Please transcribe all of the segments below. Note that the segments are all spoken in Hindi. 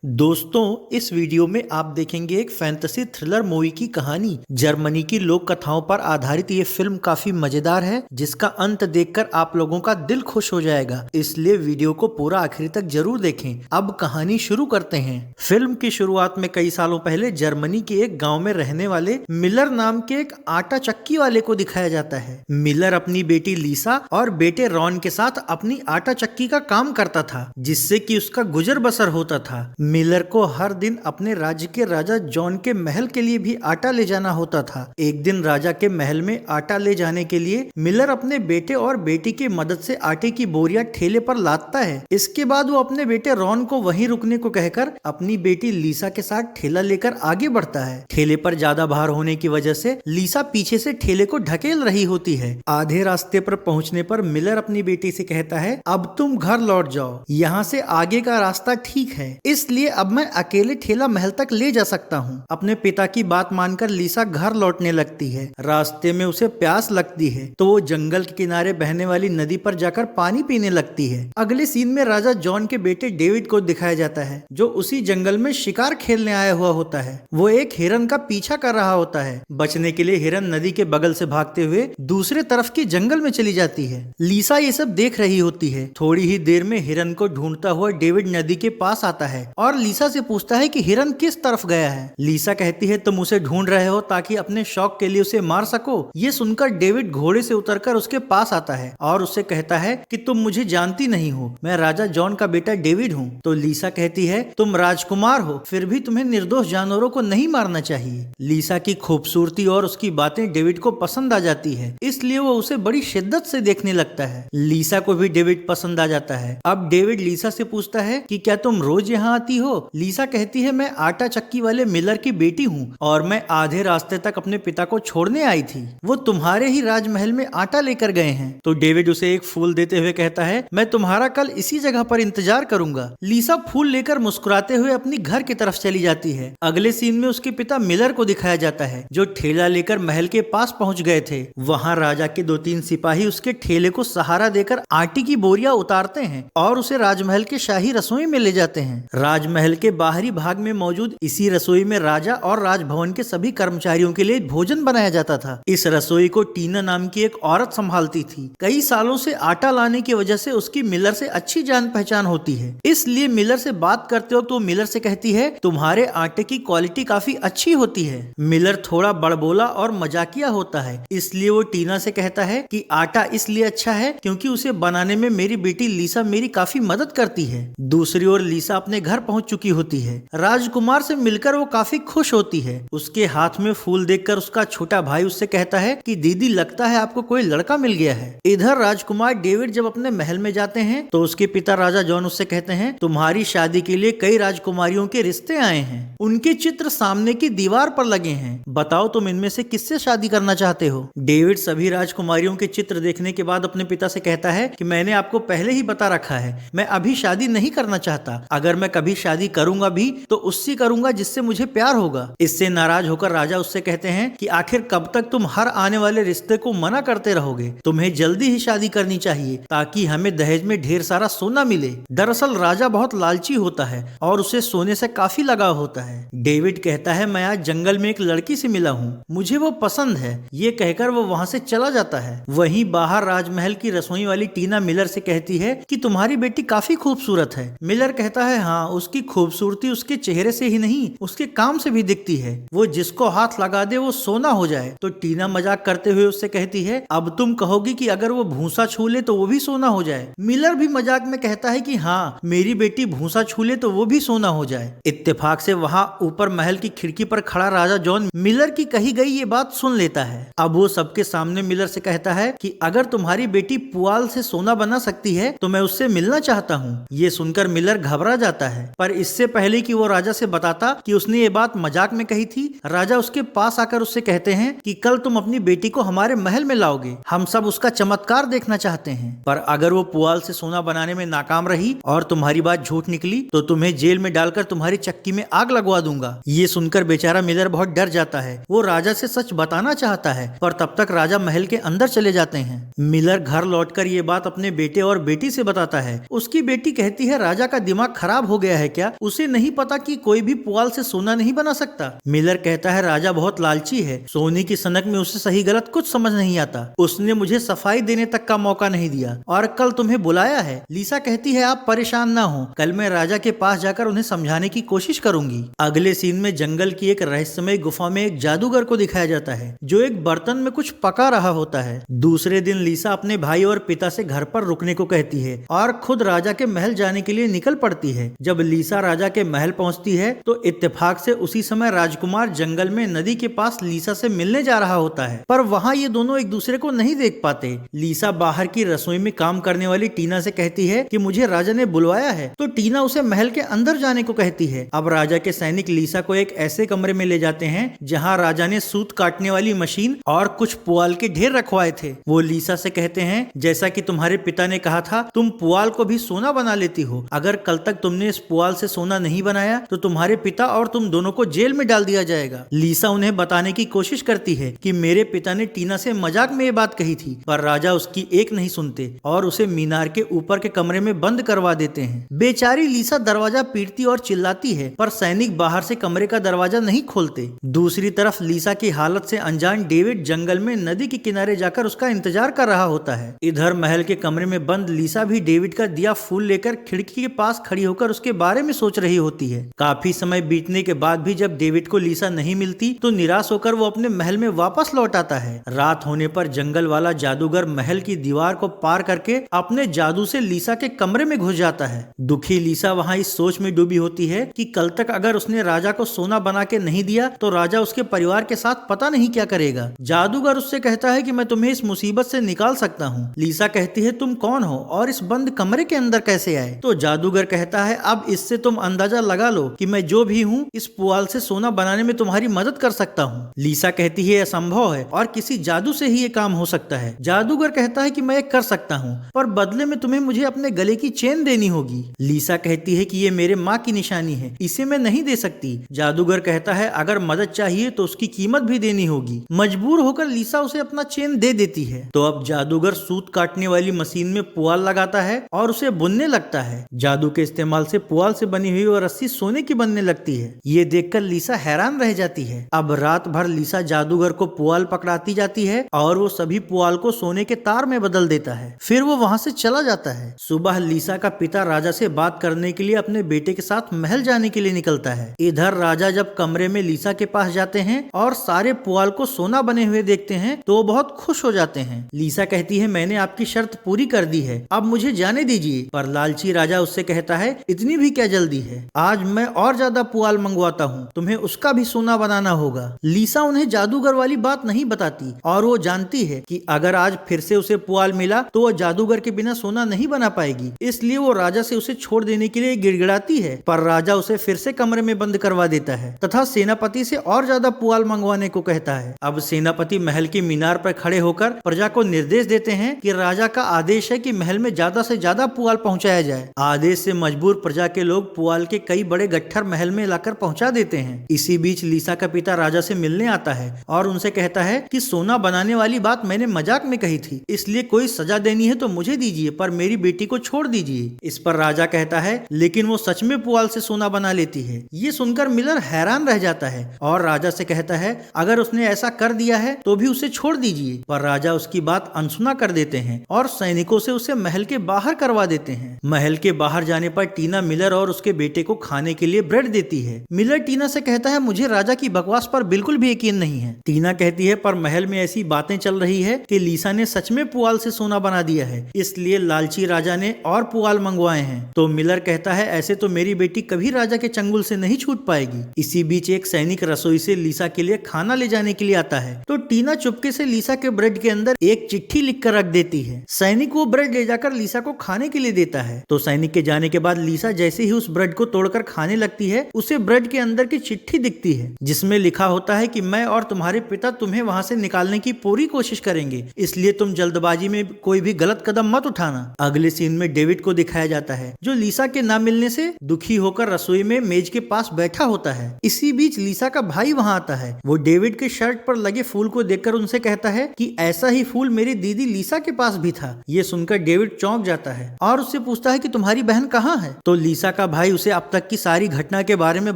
दोस्तों, इस वीडियो में आप देखेंगे एक फैंटेसी थ्रिलर मूवी की कहानी। जर्मनी की लोक कथाओं पर आधारित ये फिल्म काफी मजेदार है, जिसका अंत देखकर आप लोगों का दिल खुश हो जाएगा। इसलिए वीडियो को पूरा आखिर तक जरूर देखें। अब कहानी शुरू करते हैं। फिल्म की शुरुआत में कई सालों पहले जर्मनी के एक गाँव में रहने वाले मिलर नाम के एक आटा चक्की वाले को दिखाया जाता है। मिलर अपनी बेटी लीसा और बेटे रॉन के साथ अपनी आटा चक्की का काम करता था, जिससे कि उसका गुजर बसर होता था। मिलर को हर दिन अपने राज्य के राजा जॉन के महल के लिए भी आटा ले जाना होता था। एक दिन राजा के महल में आटा ले जाने के लिए मिलर अपने बेटे और बेटी की मदद से आटे की बोरियां ठेले पर लादता है। इसके बाद वो अपने बेटे रॉन को वहीं रुकने को कहकर अपनी बेटी लीसा के साथ ठेला लेकर आगे बढ़ता है। ठेले पर ज्यादा भार होने की वजह से लीसा पीछे से ठेले को ढकेल रही होती है। आधे रास्ते पर पहुंचने पर मिलर अपनी बेटी से कहता है, अब तुम घर लौट जाओ, यहाँ से आगे का रास्ता ठीक है, इसलिए अब मैं अकेले ठेला महल तक ले जा सकता हूँ। अपने पिता की बात मानकर लीसा घर लौटने लगती है। रास्ते में उसे प्यास लगती है तो वो जंगल के किनारे बहने वाली नदी पर जाकर पानी पीने लगती है। अगले सीन में राजा जॉन के बेटे डेविड को दिखाया जाता है, जो उसी जंगल में शिकार खेलने आया हुआ होता है। वो एक हिरन का पीछा कर रहा होता है। बचने के लिए हिरन नदी के बगल से भागते हुए दूसरे तरफ की जंगल में चली जाती है। लीसा ये सब देख रही होती है। थोड़ी ही देर में हिरन को ढूंढता हुआ डेविड नदी के पास आता है और लीसा से पूछता है कि हिरन किस तरफ गया है। लीसा कहती है, तुम उसे ढूंढ रहे हो ताकि अपने शौक के लिए उसे मार सको। ये सुनकर डेविड घोड़े से उतरकर उसके पास आता है और उससे कहता है कि तुम मुझे जानती नहीं हो, मैं राजा जॉन का बेटा डेविड हूँ। तो लीसा कहती है, तुम राजकुमार हो, फिर भी तुम्हें निर्दोष जानवरों को नहीं मारना चाहिए। लीसा की खूबसूरती और उसकी बातें डेविड को पसंद आ जाती है, इसलिए वो उसे बड़ी शिद्दत से देखने लगता है। लीसा को भी डेविड पसंद आ जाता है। अब डेविड लीसा से पूछता है कि क्या तुम रोज यहाँ आती हो। लीसा कहती है, मैं आटा चक्की वाले मिलर की बेटी हूँ और मैं आधे रास्ते तक अपने पिता को छोड़ने आई थी। वो तुम्हारे ही राजमहल में आटा लेकर गए हैं। तो डेविड उसे एक फूल देते हुए कहता है, मैं तुम्हारा कल इसी जगह पर इंतजार करूंगा। लीसा फूल लेकर मुस्कुराते हुए अपनी घर की तरफ चली जाती है। अगले सीन में उसके पिता मिलर को दिखाया जाता है, जो ठेला लेकर महल के पास पहुंच गए थे। वहां राजा के 2-3 सिपाही उसके ठेले को सहारा देकर आटे की बोरियां उतारते हैं और उसे राजमहल के शाही रसोई में ले जाते हैं। राजमहल के बाहरी भाग में मौजूद इसी रसोई में राजा और राजभवन के सभी कर्मचारियों के लिए भोजन बनाया जाता था। इस रसोई को टीना नाम की एक औरत संभालती थी। कई सालों से आटा लाने की वजह से उसकी मिलर से अच्छी जान पहचान होती है, इसलिए मिलर से बात करते हो तो मिलर से कहती है, तुम्हारे आटे की क्वालिटी काफी अच्छी होती है। मिलर थोड़ा बड़बोला और मजाकिया होता है, इसलिए वो टीना से कहता है कि आटा इसलिए अच्छा है क्योंकि उसे बनाने में मेरी बेटी लीसा मेरी काफी मदद करती है। दूसरी ओर लीसा अपने घर पहुंच चुकी होती है। राजकुमार से मिलकर वो काफी खुश होती है। उसके हाथ में फूल देखकर उसका छोटा भाई उससे कहता है कि दीदी, लगता है आपको कोई लड़का मिल गया है। इधर राजकुमार डेविड जब अपने महल में जाते हैं तो उसके पिता राजा जॉन उससे कहते हैं, तुम्हारी शादी के लिए कई राजकुमारियों के रिश्ते आए हैं। उनके चित्र सामने की दीवार पर लगे हैं। बताओ तुम इनमें से किससे शादी करना चाहते हो। डेविड सभी राजकुमारियों के चित्र देखने के बाद अपने पिता से कहता है कि मैंने आपको पहले ही बता रखा है, मैं अभी शादी नहीं करना चाहता। अगर मैं कभी शादी करूंगा भी तो उससे करूंगा जिससे मुझे प्यार होगा। इससे नाराज होकर राजा उससे कहते हैं कि आखिर कब तक तुम हर आने वाले रिश्ते को मना करते रहोगे। तुम्हें जल्दी ही शादी करनी चाहिए ताकि हमें दहेज में ढेर सारा सोना मिले। दरअसल राजा बहुत लालची होता है और उसे सोने से काफी लगाव होता है। डेविड कहता है, मैं आज जंगल में एक लड़की से मिला हूँ, मुझे वो पसंद है। ये कहकर वो वहाँ से चला जाता है। वहीं बाहर राजमहल की रसोई वाली टीना मिलर से कहती है कि तुम्हारी बेटी काफी खूबसूरत है। मिलर कहता है, हाँ, उसकी खूबसूरती उसके चेहरे से ही नहीं उसके काम से भी दिखती है। वो जिसको हाथ लगा दे वो सोना हो जाए। तो टीना मजाक करते हुए उससे कहती है, अब तुम कहोगी कि अगर वो भूसा छू ले तो वो भी सोना हो जाए। मिलर भी मजाक में कहता है कि हाँ, मेरी बेटी भूसा छू ले तो वो भी सोना हो जाए। इत्तेफाक से वहाँ ऊपर महल की खिड़की पर खड़ा राजा जॉन मिलर की कही गई ये बात सुन लेता है। अब वो सबके सामने मिलर से कहता है कि अगर तुम्हारी बेटी पुआल से सोना बना सकती है तो मैं उससे मिलना चाहता हूँ। ये सुनकर मिलर घबरा जाता है, पर इससे पहले कि वो राजा से बताता कि उसने ये बात मजाक में कही थी, राजा उसके पास आकर उससे कहते हैं कि कल तुम अपनी बेटी को हमारे महल में लाओगे, हम सब उसका चमत्कार देखना चाहते हैं। पर अगर वो पुआल से सोना बनाने में नाकाम रही और तुम्हारी बात झूठ निकली तो तुम्हें जेल में डालकर तुम्हारी चक्की में आग लगवा दूंगा। ये सुनकर बेचारा मिलर बहुत डर जाता है। वो राजा से सच बताना चाहता है, पर तब तक राजा महल के अंदर चले जाते हैं। मिलर घर लौटकर ये बात अपने बेटे और बेटी से बताता है। उसकी बेटी कहती है, राजा का दिमाग खराब हो गया है क्या? उसे नहीं पता कि कोई भी पुआल से सोना नहीं बना सकता? मिलर कहता है राजा बहुत लालची है, सोने की सनक में उसे सही गलत कुछ समझ नहीं आता। उसने मुझे सफाई देने तक का मौका नहीं दिया और कल तुम्हें बुलाया है। लीसा कहती है आप परेशान ना हो, कल मैं राजा के पास जाकर उन्हें समझाने की कोशिश करूंगी। अगले सीन में जंगल की एक रहस्यमय गुफा में एक जादूगर को दिखाया जाता है जो एक बर्तन में कुछ पका रहा होता है। दूसरे दिन लीसा अपने भाई और पिता से घर पर रुकने को कहती है और खुद राजा के महल जाने के लिए निकल पड़ती है। जब लीसा राजा के महल पहुंचती है तो इत्तेफाक से उसी समय राजकुमार जंगल में नदी के पास लीसा से मिलने जा रहा होता है, पर वहाँ ये दोनों एक दूसरे को नहीं देख पाते। लीसा बाहर की रसोई में काम करने वाली टीना से कहती है कि मुझे राजा ने बुलवाया है, तो टीना उसे महल के अंदर जाने को कहती है। अब राजा के सैनिक लीसा को एक ऐसे कमरे में ले जाते हैं जहाँ राजा ने सूत काटने वाली मशीन और कुछ पुआल के ढेर रखवाए थे। वो लीसा से कहते हैं जैसा कि तुम्हारे पिता ने कहा था तुम पुआल को भी सोना बना लेती हो, अगर कल तक तुमने इस पुआल से सोना नहीं बनाया तो तुम्हारे पिता और तुम दोनों को जेल में डाल दिया जाएगा। लीसा उन्हें बताने की कोशिश करती है कि मेरे पिता ने टीना से मजाक में ये बात कही थी, पर राजा उसकी एक नहीं सुनते और उसे मीनार के ऊपर के कमरे में बंद करवा देते हैं। बेचारी लीसा दरवाजा पीटती और चिल्लाती है, पर सैनिक बाहर से कमरे का दरवाजा नहीं खोलते। दूसरी तरफ लीसा की हालत से अनजान डेविड जंगल में नदी के किनारे जाकर उसका इंतजार कर रहा होता है। इधर महल के कमरे में बंद लीसा भी डेविड का दिया फूल लेकर खिड़की के पास खड़ी होकर उसके बारे में सोच रही होती है। काफी समय बीतने के बाद भी जब डेविड को लीसा नहीं मिलती तो निराश होकर वो अपने महल में वापस लौट आता है। रात होने पर जंगल वाला जादूगर महल की दीवार को पार करके अपने जादू से लीसा के कमरे में घुस जाता है। दुखी लीसा वहाँ इस सोच में डूबी होती है कि कल तक अगर उसने राजा को सोना बना के नहीं दिया तो राजा उसके परिवार के साथ पता नहीं क्या करेगा। जादूगर उससे कहता है कि मैं तुम्हें इस मुसीबत से निकाल सकता हूँ। लीसा कहती है तुम कौन हो और इस बंद कमरे के अंदर कैसे आए? तो जादूगर कहता है अब इससे तुम अंदाजा लगा लो कि मैं जो भी हूँ इस पुआल से सोना बनाने में तुम्हारी मदद कर सकता हूँ। लीसा कहती है असंभव है और किसी जादू से ही ये काम हो सकता है। जादूगर कहता है कि मैं ये कर सकता हूँ, पर बदले में तुम्हें मुझे अपने गले की चेन देनी होगी। लीसा कहती है कि ये मेरे माँ की निशानी है, इसे मैं नहीं दे सकती। जादूगर कहता है अगर मदद चाहिए तो उसकी कीमत भी देनी होगी। मजबूर होकर लीसा उसे अपना चेन दे देती है। तो अब जादूगर सूत काटने वाली मशीन में पुआल लगाता है और उसे बुनने लगता है। जादू के इस्तेमाल से पुआल से बनी हुई और रस्सी सोने की बनने लगती है। ये देखकर लीसा हैरान रह जाती है। अब रात भर लीसा जादूगर को पुआल पकड़ाती जाती है और वो सभी पुआल को सोने के तार में बदल देता है। फिर वो वहाँ से चला जाता है। सुबह लीसा का पिता राजा से बात करने के लिए अपने बेटे के साथ महल जाने के लिए निकलता है। इधर राजा जब कमरे में लीसा के पास जाते हैं और सारे पुआल को सोना बने हुए देखते हैं तो वो बहुत खुश हो जाते हैं। लीसा कहती है मैंने आपकी शर्त पूरी कर दी है, अब मुझे जाने दीजिए। पर लालची राजा उससे कहता है इतनी भी क्या जल्दी है, आज मैं और ज्यादा पुआल मंगवाता हूँ, तुम्हें उसका भी सोना बनाना होगा। लीसा उन्हें जादूगर वाली बात नहीं बताती और वो जानती है कि अगर आज फिर से उसे पुआल मिला तो वो जादूगर के बिना सोना नहीं बना पाएगी, इसलिए वो राजा से उसे छोड़ देने के लिए गिड़गिड़ाती है। पर राजा उसे फिर से कमरे में बंद करवा देता है तथा सेनापति से और ज्यादा पुआल मंगवाने को कहता है। अब सेनापति महल की मीनार पर खड़े होकर प्रजा को निर्देश देते हैं कि राजा का आदेश है कि महल में ज्यादा से ज्यादा पुआल पहुंचाया जाए। आदेश से मजबूर प्रजा के लोग पुआल के कई बड़े गट्ठर महल में लाकर पहुंचा देते हैं। इसी बीच लीसा का पिता राजा से मिलने आता है और उनसे कहता है कि सोना बनाने वाली बात मैंने मजाक में कही थी, इसलिए कोई सजा देनी है तो मुझे दीजिए, पर मेरी बेटी को छोड़ दीजिए। इस पर राजा कहता है लेकिन वो सच में पुआल से सोना बना लेती है। ये सुनकर मिलर हैरान रह जाता है और राजा से कहता है अगर उसने ऐसा कर दिया है तो भी उसे छोड़ दीजिए। पर राजा उसकी बात अनसुना कर देते हैं और सैनिकों से उसे महल के बाहर करवा देते हैं। महल के बाहर जाने पर टीना मिलर और उसके बेटे को खाने के लिए ब्रेड देती है। मिलर टीना से कहता है मुझे राजा की बकवास पर बिल्कुल भी यकीन नहीं है। टीना कहती है पर महल में ऐसी बातें चल रही है कि लीसा ने सच में पुआल से सोना बना दिया है, इसलिए लालची राजा ने और पुआल मंगवाए हैं। तो मिलर कहता है ऐसे तो मेरी बेटी कभी राजा के चंगुल से नहीं छूट पाएगी। इसी बीच एक सैनिक रसोई से लीसा के लिए खाना ले जाने के लिए आता है तो टीना चुपके से लीसा के ब्रेड के अंदर एक चिट्ठी लिख कर रख देती है। सैनिक वो ब्रेड ले जाकर लीसा को खाने के लिए देता है। तो सैनिक के जाने के बाद लीसा जैसे ही उस ब्रेड को तोड़कर खाने लगती है उसे ब्रेड के अंदर की चिट्ठी दिखती है जिसमें लिखा होता है कि मैं और तुम्हारे पिता तुम्हें वहाँ से निकालने की पूरी कोशिश करेंगे, इसलिए तुम जल्दबाजी में कोई भी गलत कदम मत उठाना। अगले सीन में डेविड को दिखाया जाता है जो लीसा के न मिलने से दुखी होकर रसोई में मेज के पास बैठा होता है। इसी बीच लीसा का भाई वहाँ आता है। वो डेविड के शर्ट पर लगे फूल को देखकर उनसे कहता है कि ऐसा ही फूल मेरी दीदी लीसा के पास भी था। ये सुनकर डेविड चौंक जाता है और उससे पूछता है कि तुम्हारी बहन कहाँ है? तो लीसा का भाई उसे अब तक की सारी घटना के बारे में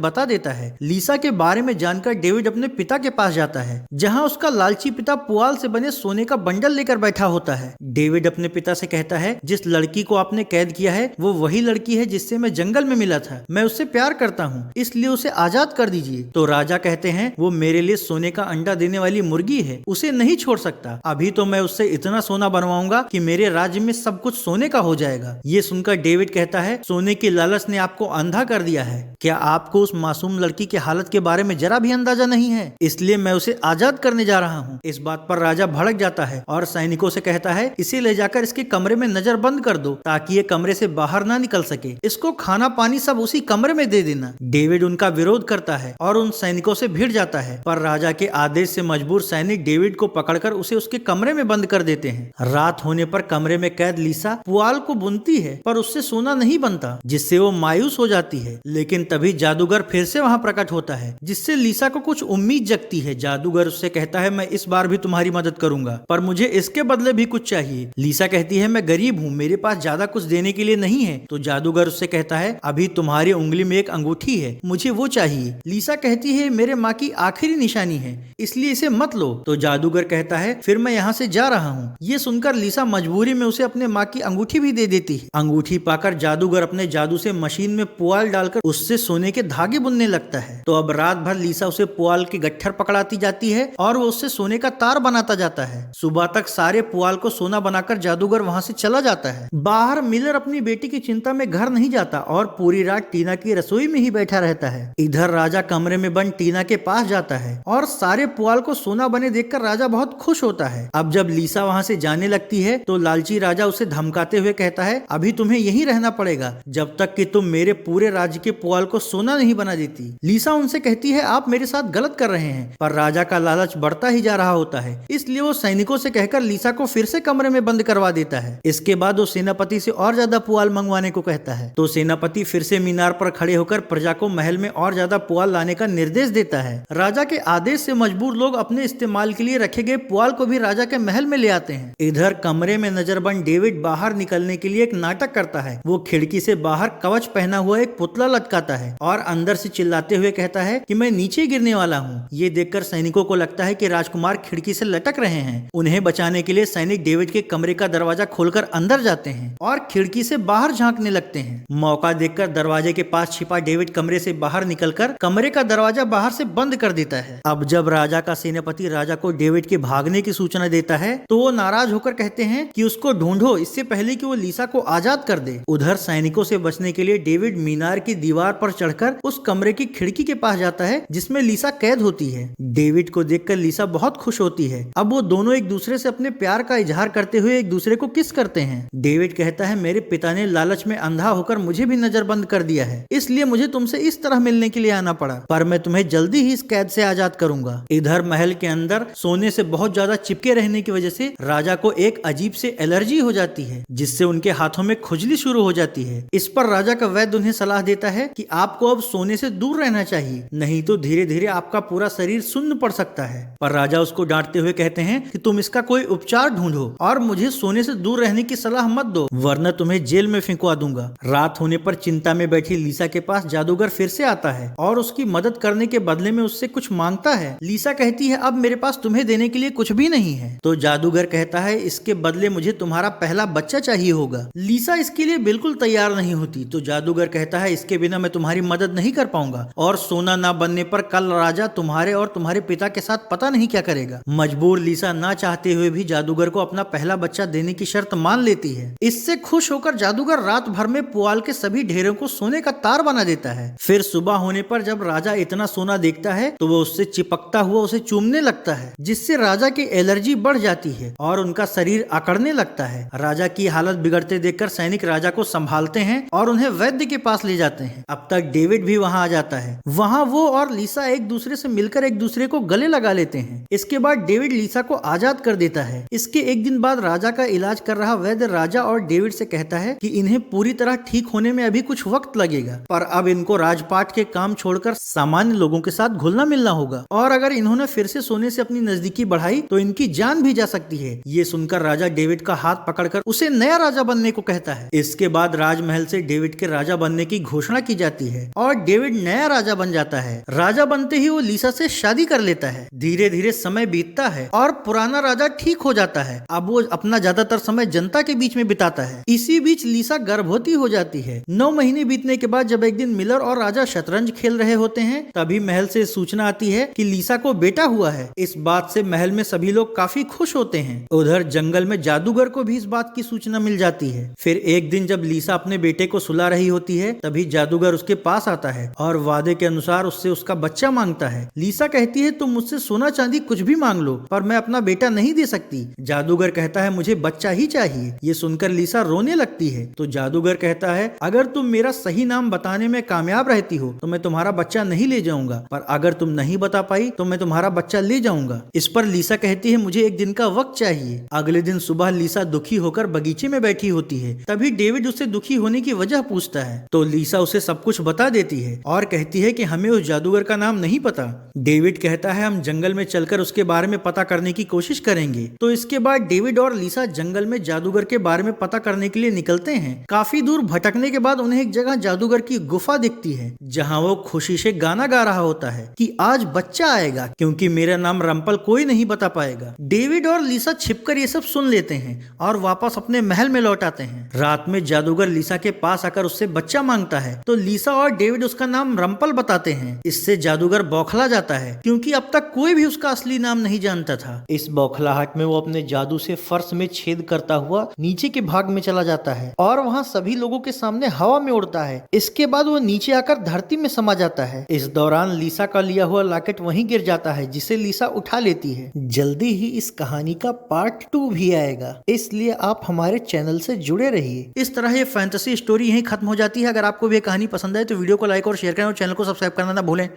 बता देता है। लीसा के बारे में जानकर डेविड अपने पिता के पास जाता है, जहाँ उसका लालची पिता पुआल से बने सोने का बंडल लेकर बैठा होता है। डेविड अपने पिता से कहता है, जिस लड़की को आपने कैद किया है वो वही लड़की है जिससे मैं जंगल में मिला था। मैं उससे प्यार करता हूँ, इसलिए उसे आजाद कर दीजिए। तो राजा कहते हैं, वो मेरे लिए सोने का अंडा देने वाली मुर्गी है, उसे नहीं छोड़ सकता। अभी तो मैं उससे इतना सोना बनवाऊंगा कि मेरे राज्य में सब कुछ सोने का हो जाएगा। ये सुनकर डेविड कहता है, सोने की लालच ने आपको अंधा कर दिया है। क्या आपको उस मासूम लड़की की हालत के बारे में जरा भी अंदाजा नहीं है? इसलिए मैं उसे आजाद करने जा रहा हूँ। इस बात पर राजा भड़क जाता है और सैनिकों से कहता है, इसे ले जाकर इसके कमरे में नजर बंद कर दो ताकि ये कमरे से बाहर ना निकल सके। इसको खाना पानी सब उसी कमरे में दे देना। डेविड उनका विरोध करता है और उन सैनिकों से भिड़ जाता है, पर राजा के आदेश से मजबूर सैनिक डेविड को पकड़कर उसे उसके कमरे में बंद कर देते हैं। रात होने पर कमरे में कैद लीसा पुआल को बुनती है, पर उससे सोना नहीं बनता, जिससे वो मायूस हो जाती है। लेकिन तभी जादूगर फिर से वहाँ प्रकट होता है, जिससे लीसा को कुछ उम्मीद जगती है। जादूगर उससे कहता है, मैं इस बार भी तुम्हारी मदद करूंगा, पर मुझे इसके बदले भी कुछ चाहिए। लीसा कहती है, मैं गरीब हूँ, मेरे पास ज्यादा कुछ देने के लिए नहीं है। तो जादूगर उससे कहता है, अभी तुम्हारी उंगली में एक अंगूठी है, मुझे वो चाहिए। लीसा कहती है, मेरे माँ की आखिरी निशानी है, इसलिए इसे मत लो। तो जादूगर कहता है, फिर मैं यहाँ से जा रहा हूँ। ये सुनकर लीसा मजबूरी में उसे अपने माँ की अंगूठी भी दे देती है। अंगूठी पाकर जादूगर अपने जादू से मशीन में पुआल डालकर उससे सोने के धागे बुनने लगता है। तो अब रात भर लीसा उसे पुआल के गट्ठर पकड़ाती जाती है और वो उससे सोने का तार बनाता जाता है। सुबह तक सारे पुआल को सोना बनाकर जादूगर वहाँ से चला जाता है। बाहर मिलर अपनी बेटी की चिंता में घर नहीं जाता और पूरी रात टीना की रसोई में ही बैठा रहता है। इधर राजा कमरे में बंद टीना के पास जाता है और सारे पुआल को सोना बने देखकर राजा बहुत खुश होता है। अब जब लीसा वहाँ से जाने लगती है तो लालची राजा उसे धमकाते हुए कहता है, अभी तुम्हें यहीं रहना पड़ेगा जब तक कि तुम मेरे पूरे राज्य के पुआल को सोना नहीं बना देती। लीसा उनसे कहती है, आप मेरे साथ गलत कर रहे हैं, पर राजा का लालच बढ़ता ही जा रहा होता है, इसलिए वो सैनिकों से कहकर लीसा को फिर से कमरे में बंद करवा देता है। इसके बाद वो सेनापति से और ज्यादा पुआल मंगवाने को कहता है। तो सेनापति फिर से मीनार पर खड़े होकर प्रजा को महल में और ज्यादा पुआल लाने का निर्देश देता है। राजा के आदेश से मजबूर लोग अपने इस्तेमाल के लिए रखे गए पुआल को भी राजा के महल में ले आते हैं। इधर कमरे में नजरबंद डेविड बाहर निकलने के लिए एक नाटक करता है। वो खिड़की से बाहर कवच पहना हुआ एक पुतला लटकाता है और अंदर से चिल्लाते हुए कहता है कि मैं नीचे गिरने वाला हूँ। ये देखकर सैनिकों को लगता है कि राजकुमार खिड़की से लटक रहे हैं। उन्हें बचाने के लिए सैनिक डेविड के कमरे का दरवाजा खोलकर अंदर जाते हैं और खिड़की से बाहर झांकने लगते हैं। मौका देखकर दरवाजे के पास छिपा डेविड कमरे से बाहर निकलकर कमरे का दरवाजा बाहर से बंद कर देता है। अब जब राजा का सेनापति राजा को डेविड के भागने की सूचना देता है तो वो नाराज होकर कहते हैं कि उसको ढूंढो, इससे पहले कि वो लीसा को आजाद कर दे। उधर सैनिकों से बचने के लिए डेविड मीनार की दीवार पर चढ़कर उस कमरे की खिड़की के पास जाता है जिसमें लीसा कैद होती है। डेविड को देखकर लीसा बहुत खुश होती है। अब वो दोनों एक दूसरे से अपने प्यार का इजहार करते हुए एक दूसरे को किस करते हैं। डेविड कहता है, मेरे पिता ने लालच में अंधा होकर मुझे भी नजरबंद कर दिया है, इसलिए मुझे तुमसे इस तरह मिलने के लिए आना पड़ा, पर मैं तुम्हें जल्दी ही इस कैद से आजाद करूंगा। इधर महल के अंदर सोने से बहुत ज्यादा चिपके रहने की वजह से राजा को एक अजीब से एलर्जी हो जाती है, जिससे उनके हाथों में खुजली शुरू हो जाती है। इस पर राजा का वैद्य उन्हें सलाह देता है कि आपको अब सोने से दूर रहना चाहिए, नहीं तो धीरे धीरे आपका पूरा शरीर सुन्न पड़ सकता है। पर राजा उसको डांटते हुए कहते हैं कि तुम इसका कोई उपचार ढूंढो और मुझे सोने से दूर रहने की सलाह मत दो, वरना तुम्हें जेल में फेंकवा दूंगा। रात होने पर चिंता में बैठी लीसा के पास जादूगर फिर से आता है और उसकी मदद करने के बदले में उससे कुछ मांगता है। लीसा कहती है, अब मेरे पास तुम्हें देने के लिए कुछ भी नहीं है। तो जादूगर कहता है, इसके बदले मुझे तुम्हारा पहला बच्चा चाहिए होगा। लीसा इसके लिए बिल्कुल तैयार नहीं होती। तो जादूगर कहता है, इसके बिना मैं तुम्हारी मदद नहीं कर पाऊंगा और सोना ना बनने पर कल राजा तुम्हारे और तुम्हारे पिता के साथ पता नहीं क्या करेगा। मजबूर लीसा ना चाहते हुए भी जादूगर को अपना पहला बच्चा देने की शर्त मान लेती है। इससे खुश होकर जादूगर रात भर में पुआल के सभी ढेरों को सोने का तार बना देता है। फिर सुबह होने पर जब राजा इतना सोना देखता है तो वो उससे चिपकता हुआ उसे चूमने लगता है, जिससे राजा की एलर्जी बढ़ जाती है और उनका शरीर अकड़ने लगता है। राजा की हालत बिगड़ते देखकर सैनिक राजा को संभालते हैं और उन्हें वैद्य के पास ले जाते हैं। अब तक डेविड भी वहां आ जाता है। वहां वो और लीसा एक दूसरे से मिलकर एक दूसरे को गले लगा लेते हैं। इसके बाद डेविड लीसा को आजाद कर देता है। इसके एक दिन बाद राजा का इलाज कर रहा वैद्य राजा और डेविड से कहता है कि इन्हें पूरी तरह ठीक होने में अभी कुछ वक्त लगेगा, पर अब इनको राजपाट के काम छोड़कर सामान्य लोगों के साथ घुलना मिलना होगा और अगर इन्होंने फिर से सोने से अपनी नजदीकी बढ़ाई तो इनकी जान भी जा सकती है। ये सुनकर राजा डेविड का हाथ पकड़कर उसे नया राजा बनने को कहता है। इसके बाद राजमहल से डेविड के राजा बनने की घोषणा की जाती है और डेविड नया राजा बन जाता है। राजा बनते ही वो लीसा से शादी कर लेता है। धीरे धीरे समय बीतता है और पुराना राजा ठीक हो जाता है। अब वो अपना ज्यादातर समय जनता के बीच में बिताता है। इसी बीच लीसा गर्भवती हो जाती है। 9 महीने बीतने के बाद जब एक दिन मिलर और राजा शतरंज खेल रहे होते हैं, तभी महल से सूचना आती है कि लीसा को बेटा हुआ है। इस बात से महल में सभी लोग काफी खुश होते हैं। उधर जंगल में जादूगर को भी इस बात की सूचना मिल जाती है। फिर एक दिन जब लीसा अपने बेटे को सुला रही होती है, तभी जादूगर उसके पास आता है और वादे के अनुसार उससे उसका बच्चा मांगता है। लीसा कहती है तुम मुझसे सोना चांदी कुछ भी मांग लो, पर मैं अपना बेटा नहीं दे सकती। जादूगर कहता है मुझे बच्चा ही चाहिए। ये सुनकर लीसा रोने लगती है तो जादूगर कहता है अगर तुम मेरा सही नाम बताने में कामयाब रहती हो तो मैं तुम्हारा बच्चा नहीं ले जाऊंगा, पर अगर तुम नहीं बता पाई तो मैं तुम्हारा बच्चा ले जाऊंगा। इस पर लीसा कहती है मुझे एक दिन का वक्त चाहिए। अगले दिन सुबह लीसा दुखी होकर बगीचे में बैठी होती है। तभी डेविड उससे दुखी होने की वजह पूछता है तो लीसा उसे सब कुछ बता देती है और कहती है कि हमें उस जादूगर का नाम नहीं पता। डेविड कहता है हम जंगल में चलकर उसके बारे में पता करने की कोशिश करेंगे। तो इसके बाद डेविड और लीसा जंगल में जादूगर के बारे में पता करने के लिए निकलते हैं। काफी दूर भटकने के बाद उन्हें एक जगह जादूगर की गुफा दिखती है, जहाँ वो खुशी से गाना गा रहा होता है कि आज बच्चा आएगा क्योंकि मेरा नाम रंपल कोई नहीं बता पाएगा। डेविड और लीसा छिपकर ये सब सुन लेते हैं और वापस अपने महल में लौट आते हैं। रात में जादूगर लीसा के पास आकर उससे बच्चा मांगता है तो लीसा और डेविड उसका नाम रंपल बताते हैं। इससे जादूगर बौखला जाता है क्योंकि अब तक कोई भी उसका असली नाम नहीं जानता था। इस बौखलाहट में वो अपने जादू से फर्श में छेद करता हुआ नीचे के भाग में चला जाता है और वहाँ सभी लोगों के सामने हवा में उड़ता है। इसके बाद वो नीचे आकर धरती में समा जाता है। इस दौरान लीसा का लिया हुआ लॉकेट वहीं गिर जाता है, जिसे लीसा उठा लेती है। जल्दी ही इस कहानी का पार्ट 2 भी आएगा, इसलिए आप हमारे चैनल से जुड़े रहिए। इस तरह ये फैंटेसी स्टोरी यहीं खत्म हो जाती है। अगर आपको भी ये कहानी पसंद आए तो वीडियो को लाइक और शेयर करें और चैनल को सब्सक्राइब करना ना भूलें।